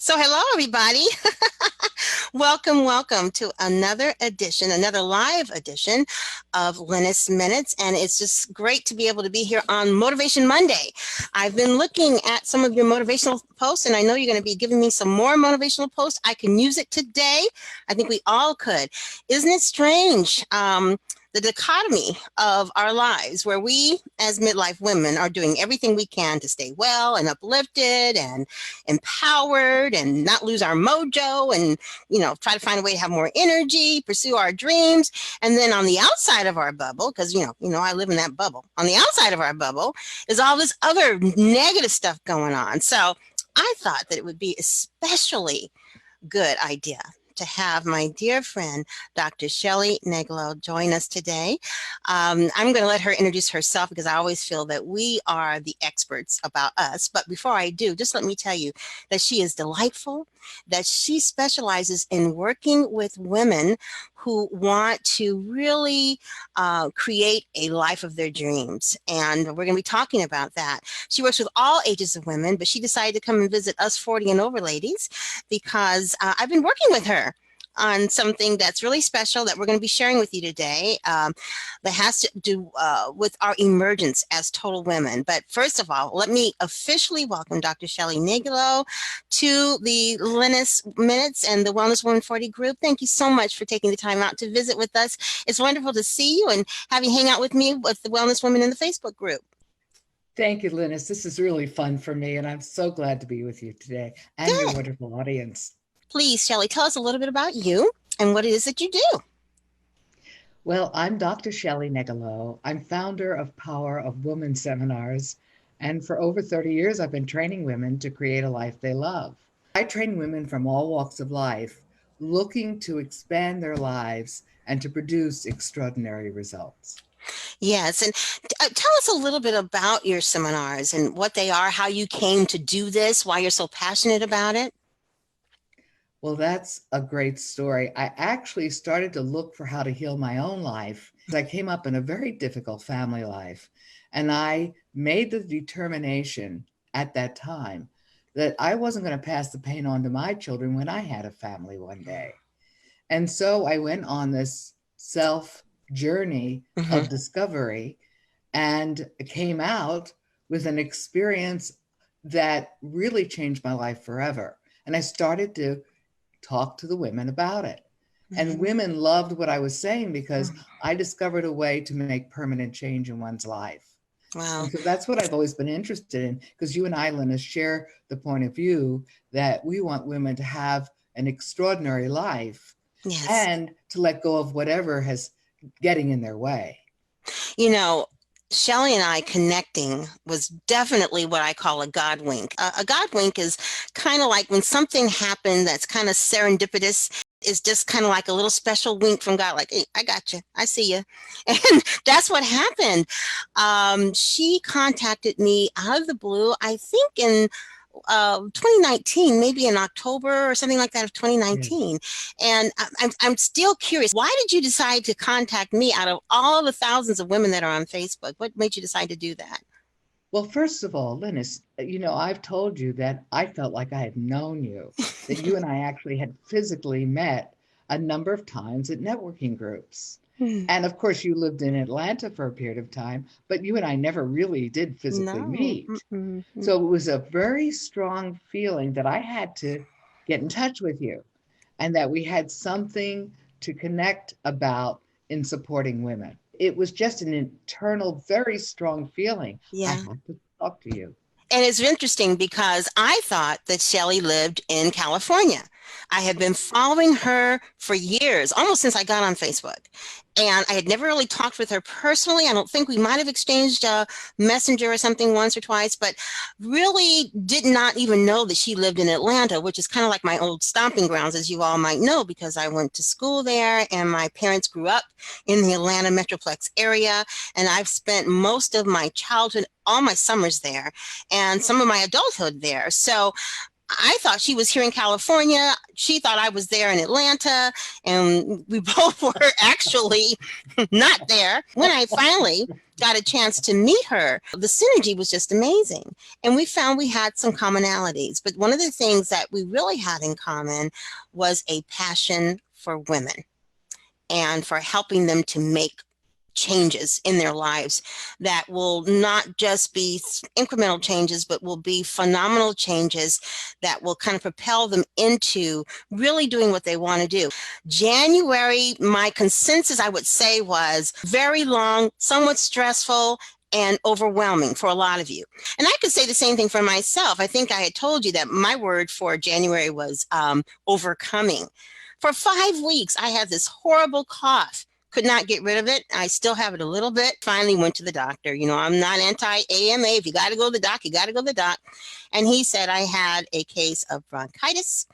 So, hello, everybody. Welcome to another edition, another live edition of Lynnis Minutes. And it's just great to be able to be here on Motivation Monday. I've been looking at some of your motivational posts, and I know you're going to be giving me some more motivational posts. I can use it today. I think we all could. Isn't it strange? The dichotomy of our lives where we as midlife women are doing everything we can to stay well and uplifted and empowered and not lose our mojo and try to find a way to have more energy, pursue our dreams. And then on the outside of our bubble, because I live in that bubble, on the outside of our bubble is all this other negative stuff going on. So I thought that it would be especially good idea to have my dear friend, Dr. Shelley Negelow, join us today. I'm going to let her introduce herself because I always feel that we are the experts about us. But before I do, just let me tell you that she is delightful, that she specializes in working with women who want to really create a life of their dreams. And we're going to be talking about that. She works with all ages of women, but she decided to come and visit us 40 and over ladies because I've been working with her on something that's really special that we're going to be sharing with you today that has to do with our emergence as total women. But first of all, let me officially welcome Dr. Shelley Negelow to the Lynnis Minutes and the Wellness Woman 40 group. Thank you so much for taking the time out to visit with us. It's wonderful to see you and have you hang out with me with the Wellness Women in the Facebook group. Thank you, Lynnis. This is really fun for me, and I'm so glad to be with you today and Good. your wonderful audience. Please, Shelley, tell us a little bit about you and what it is that you do. Well, I'm Dr. Shelley Negelow. I'm founder of Power of Women seminars, and for over 30 years, I've been training women to create a life they love. I train women from all walks of life looking to expand their lives and to produce extraordinary results. Yes, and tell us a little bit about your seminars and what they are, how you came to do this, why you're so passionate about it. Well, that's a great story. I actually started to look for how to heal my own life. I came up in a very difficult family life, and I made the determination at that time that I wasn't going to pass the pain on to my children when I had a family one day. And so I went on this self journey of discovery and came out with an experience that really changed my life forever. And I started to talk to the women about it. And women loved what I was saying because I discovered a way to make permanent change in one's life. Wow. And so that's what I've always been interested in, because you and I, Lynnis, share the point of view that we want women to have an extraordinary life. Yes. And to let go of whatever has getting in their way. Shelley and I connecting was definitely what I call a God wink. A God wink is kind of like when something happened that's kind of serendipitous. Is just kind of like a little special wink from God, like, hey, I got you. I see you. And that's what happened. She contacted me out of the blue, I think in 2019, maybe in October or something like that of 2019. And I'm still curious, why did you decide to contact me out of all the thousands of women that are on Facebook? What made you decide to do that? Well, first of all, Lynnis, I've told you that I felt like I had known you, that you and I actually had physically met a number of times at networking groups. And of course, you lived in Atlanta for a period of time, but you and I never really did physically meet. So it was a very strong feeling that I had to get in touch with you and that we had something to connect about in supporting women. It was just an internal, very strong feeling. Yeah. I have to talk to you. And it's interesting because I thought that Shelley lived in California. I had been following her for years, almost since I got on Facebook. And I had never really talked with her personally. I don't think we might have exchanged a messenger or something once or twice, but really did not even know that she lived in Atlanta, which is kind of like my old stomping grounds, as you all might know, because I went to school there and my parents grew up in the Atlanta Metroplex area. And I've spent most of my childhood, all my summers there, and some of my adulthood there. So I thought she was here in California. She thought I was there in Atlanta, and we both were actually not there. When I finally got a chance to meet her, the synergy was just amazing. And we found we had some commonalities. But one of the things that we really had in common was a passion for women and for helping them to make changes in their lives that will not just be incremental changes, but will be phenomenal changes that will kind of propel them into really doing what they want to do. January, my consensus, I would say, was very long, somewhat stressful, and overwhelming for a lot of you. And I could say the same thing for myself. I think I had told you that my word for January was overcoming. For 5 weeks, I had this horrible cough. Could not get rid of it. I still have it a little bit. Finally went to the doctor. You know, I'm not anti-AMA. If you got to go to the doc, you got to go to the doc. And he said I had a case of bronchitis,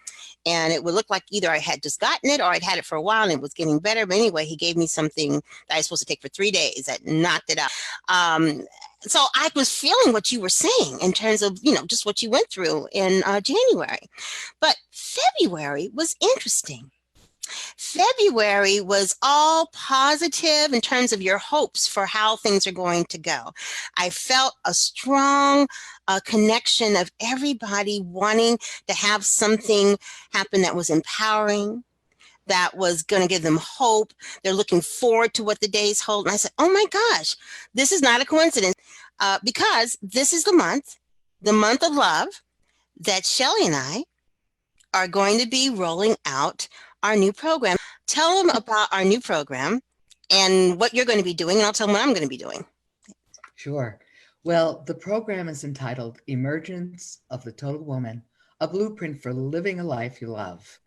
and it would look like either I had just gotten it or I'd had it for a while and it was getting better. But anyway, he gave me something that I was supposed to take for 3 days that knocked it out. So I was feeling what you were saying in terms of, you know, just what you went through in January. But February was interesting. February was all positive in terms of your hopes for how things are going to go. I felt a strong connection of everybody wanting to have something happen that was empowering, that was going to give them hope. They're looking forward to what the days hold. And I said, oh my gosh, this is not a coincidence because this is the month of love, that Shelley and I are going to be rolling out our new program. Tell them about our new program and what you're going to be doing, and I'll tell them what I'm going to be doing. Sure. Well, the program is entitled Emergence of the Total Woman, a blueprint for living a life you love.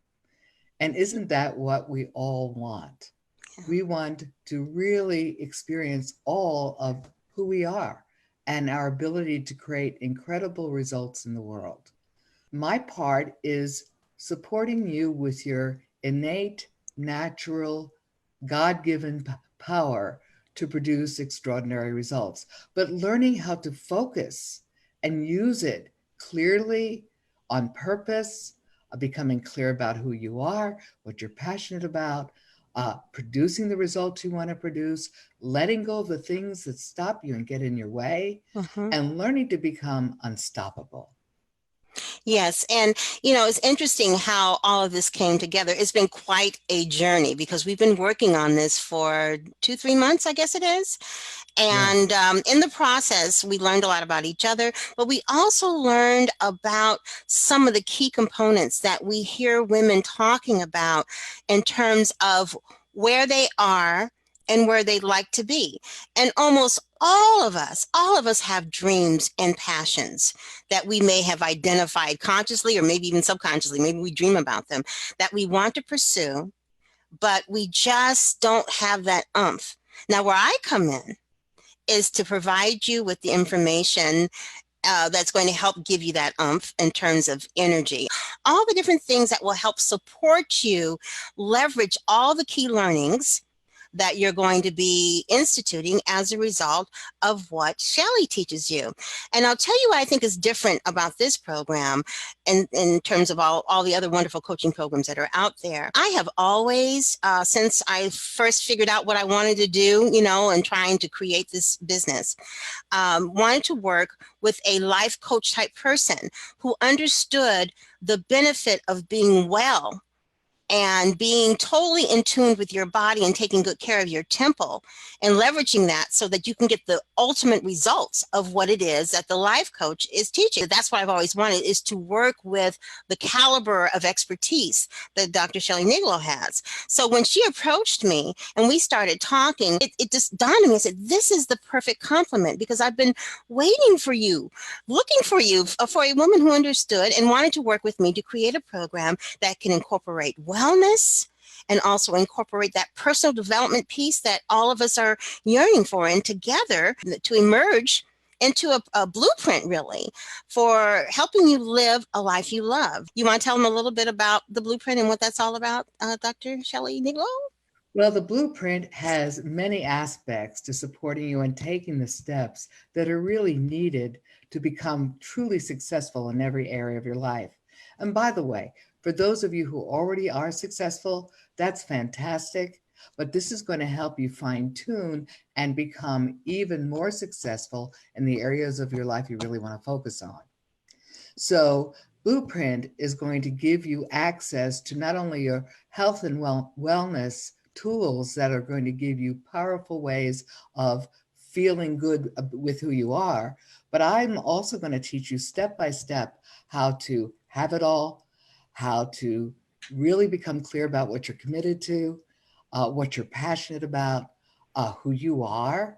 And isn't that what we all want? We want to really experience all of who we are and our ability to create incredible results in the world. My part is supporting you with your innate, natural, God-given power to produce extraordinary results, but learning how to focus and use it clearly, on purpose, becoming clear about who you are, what you're passionate about, producing the results you want to produce, letting go of the things that stop you and get in your way, and learning to become unstoppable. Yes. And, you know, it's interesting how all of this came together. It's been quite a journey because we've been working on this for 2-3 months, I guess it is. And in the process, we learned a lot about each other, but we also learned about some of the key components that we hear women talking about in terms of where they are and where they'd like to be. And almost all of us have dreams and passions that we may have identified consciously or maybe even subconsciously. Maybe we dream about them that we want to pursue, but we just don't have that oomph. Now, where I come in is to provide you with the information that's going to help give you that oomph in terms of energy. All the different things that will help support you leverage all the key learnings that you're going to be instituting as a result of what Shelley teaches you. And I'll tell you what I think is different about this program in terms of all the other wonderful coaching programs that are out there. I have always, since I first figured out what I wanted to do, you know, and trying to create this business, wanted to work with a life coach type person who understood the benefit of being well and being totally in tune with your body and taking good care of your temple and leveraging that so that you can get the ultimate results of what it is that the life coach is teaching. That's what I've always wanted, is to work with the caliber of expertise that Dr. Shelley Negelow has. So when she approached me and we started talking, it just dawned on me. I said, this is the perfect complement, because I've been waiting for you, looking for you, for a woman who understood and wanted to work with me to create a program that can incorporate wellness and also incorporate that personal development piece that all of us are yearning for, and together to emerge into a blueprint really for helping you live a life you love. You want to tell them a little bit about the blueprint and what that's all about, Dr. Shelley Negelow? Well, the blueprint has many aspects to supporting you and taking the steps that are really needed to become truly successful in every area of your life. And by the way, for those of you who already are successful, that's fantastic. But this is going to help you fine tune and become even more successful in the areas of your life you really want to focus on. So, Blueprint is going to give you access to not only your health and wellness tools that are going to give you powerful ways of feeling good with who you are, but I'm also going to teach you step by step how to have it all, how to really become clear about what you're committed to, what you're passionate about, who you are,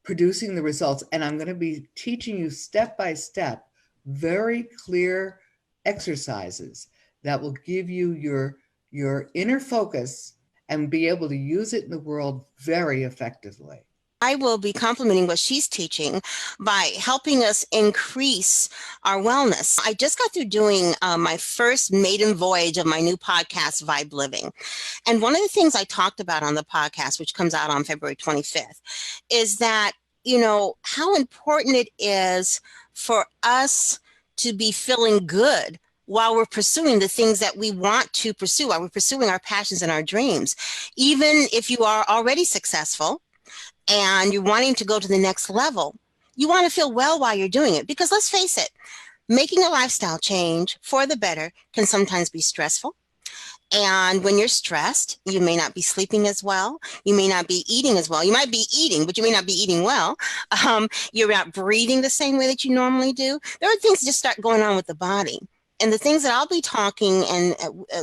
producing the results. And I'm going to be teaching you step by step very clear exercises that will give you your inner focus and be able to use it in the world very effectively. I will be complementing what she's teaching by helping us increase our wellness. I just got through doing my first maiden voyage of my new podcast, V.I.B.E Living. And one of the things I talked about on the podcast, which comes out on February 25th, is that, you know, how important it is for us to be feeling good while we're pursuing the things that we want to pursue, while we're pursuing our passions and our dreams. Even if you are already successful, and you're wanting to go to the next level, you want to feel well while you're doing it. Because let's face it, making a lifestyle change for the better can sometimes be stressful. And when you're stressed, you may not be sleeping as well. You may not be eating as well. You might be eating, but you may not be eating well. You're not breathing the same way that you normally do. There are things that just start going on with the body. And the things that I'll be talking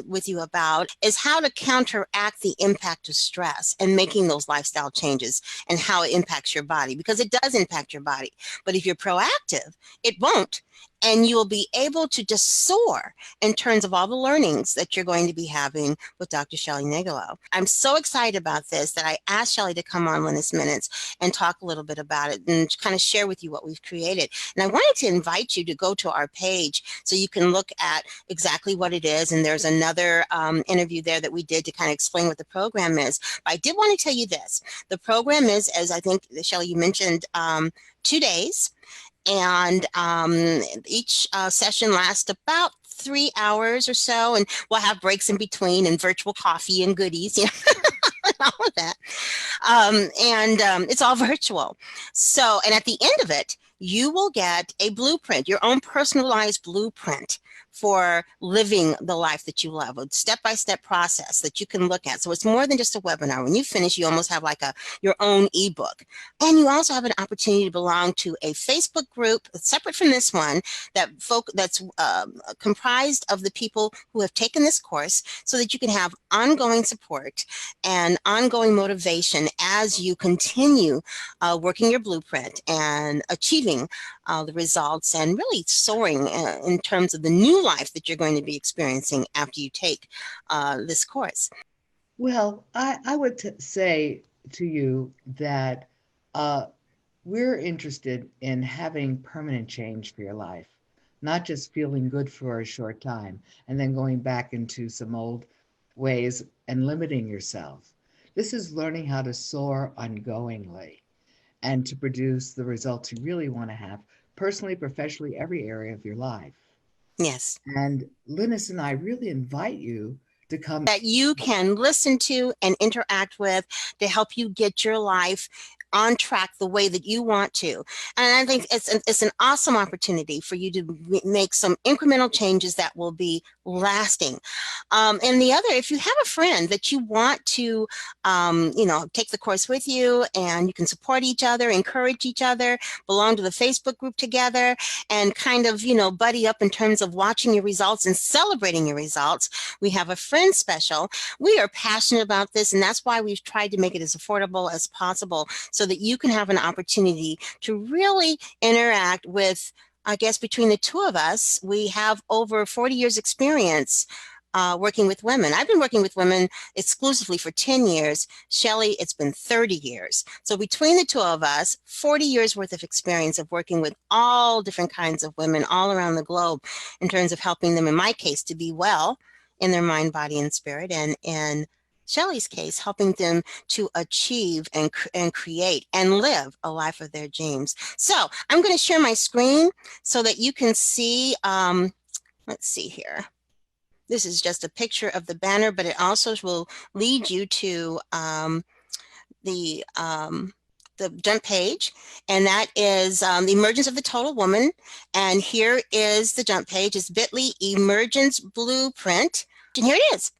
with you about is how to counteract the impact of stress and making those lifestyle changes and how it impacts your body, because it does impact your body. But if you're proactive, it won't. And you will be able to just soar in terms of all the learnings that you're going to be having with Dr. Shelley Negelow. I'm so excited about this that I asked Shelley to come on Lynnis Minutes and talk a little bit about it and kind of share with you what we've created. And I wanted to invite you to go to our page so you can look at exactly what it is. And there's another interview there that we did to kind of explain what the program is. But I did want to tell you this. The program is, as I think, Shelley, you mentioned, 2 days. And each session lasts about 3 hours or so, and we'll have breaks in between and virtual coffee and goodies, you know, all of that. It's all virtual. So, and at the end of it, you will get a blueprint, your own personalized blueprint for living the life that you love, a step-by-step process that you can look at. So it's more than just a webinar. When you finish, you almost have like your own ebook. And you also have an opportunity to belong to a Facebook group separate from this one that's comprised of the people who have taken this course, so that you can have ongoing support and ongoing motivation as you continue working your blueprint and achieving the results and really soaring in terms of the new life that you're going to be experiencing after you take this course. Well, I would say to you that we're interested in having permanent change for your life, not just feeling good for a short time and then going back into some old ways and limiting yourself. This is learning how to soar ongoingly and to produce the results you really want to have personally, professionally, every area of your life. Yes. And Lynnis and I really invite you to come, that you can listen to and interact with to help you get your life on track the way that you want to. And I think it's an awesome opportunity for you to make some incremental changes that will be lasting. And the other, if you have a friend that you want to, take the course with you, and you can support each other, encourage each other, belong to the Facebook group together, and kind of, buddy up in terms of watching your results and celebrating your results. We have a friend special. We are passionate about this, and that's why we've tried to make it as affordable as possible, so that you can have an opportunity to really interact with, I guess, between the two of us, we have over 40 years experience working with women. I've been working with women exclusively for 10 years. Shelley, it's been 30 years. So between the two of us, 40 years worth of experience of working with all different kinds of women all around the globe in terms of helping them, in my case, to be well in their mind, body, and spirit, and in Shelley's case, helping them to achieve and create and live a life of their dreams. So I'm going to share my screen so that you can see let's see here. This is just a picture of the banner, but it also will lead you to the jump page, and that is the emergence of the total woman. And here is the jump page. It's bit.ly emergence blueprint. And here it is.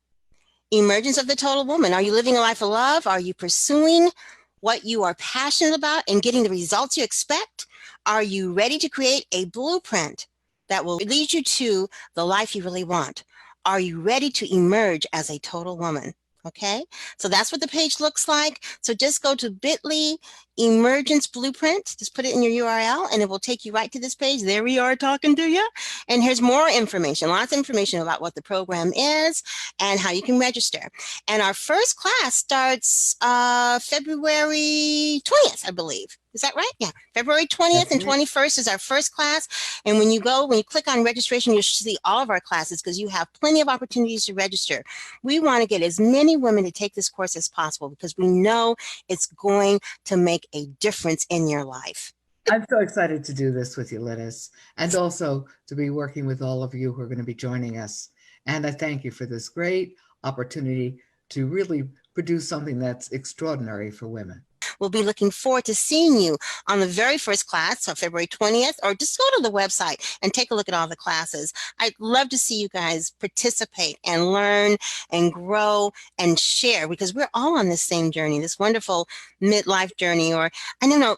Emergence of the total woman. Are you living a life of love? Are you pursuing what you are passionate about and getting the results you expect? Are you ready to create a blueprint that will lead you to the life you really want? Are you ready to emerge as a total woman? Okay, so that's what the page looks like. So just go to bit.ly emergence blueprint. Just put it in your URL and it will take you right to this page. There we are talking to you. And here's more information, lots of information about what the program is and how you can register. And our first class starts February 20th, I believe. Is that right? Yeah. February 20th and 21st is our first class. And when you click on registration, you'll see all of our classes because you have plenty of opportunities to register. We want to get as many women to take this course as possible because we know it's going to make a difference in your life. I'm so excited to do this with you, Lynnis, and also to be working with all of you who are going to be joining us. And I thank you for this great opportunity to really produce something that's extraordinary for women. We'll be looking forward to seeing you on the very first class on February 20th, or just go to the website and take a look at all the classes. I'd love to see you guys participate and learn and grow and share because we're all on this same journey, this wonderful midlife journey. Or I don't know,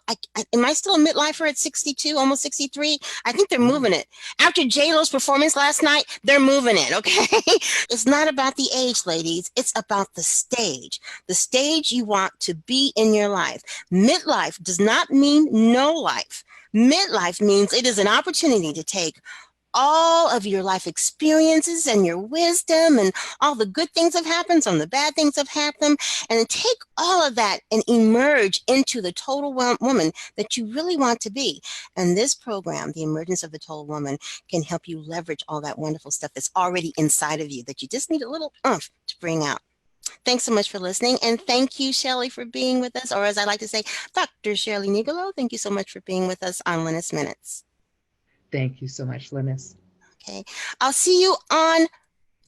am I still a midlifer at 62, almost 63? I think they're moving it. After J-Lo's performance last night, they're moving it, okay? It's not about the age, ladies. It's about the stage you want to be in your life. Midlife does not mean no life. Midlife means it is an opportunity to take all of your life experiences and your wisdom and all the good things have happened, some of the bad things have happened, and take all of that and emerge into the total woman that you really want to be. And this program, The Emergence of the Total Woman, can help you leverage all that wonderful stuff that's already inside of you that you just need a little oomph to bring out. Thanks so much for listening. And thank you, Shelley, for being with us. Or as I like to say, Dr. Shelley Negelow, thank you so much for being with us on Lynnis Minutes. Thank you so much, Lynnis. Okay. I'll see you on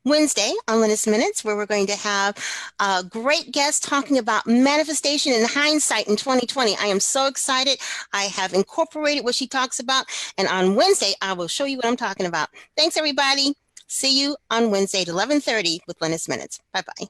Wednesday on Lynnis Minutes, where we're going to have a great guest talking about manifestation and hindsight in 2020. I am so excited. I have incorporated what she talks about. And on Wednesday, I will show you what I'm talking about. Thanks, everybody. See you on Wednesday at 11:30 with Lynnis Minutes. Bye-bye.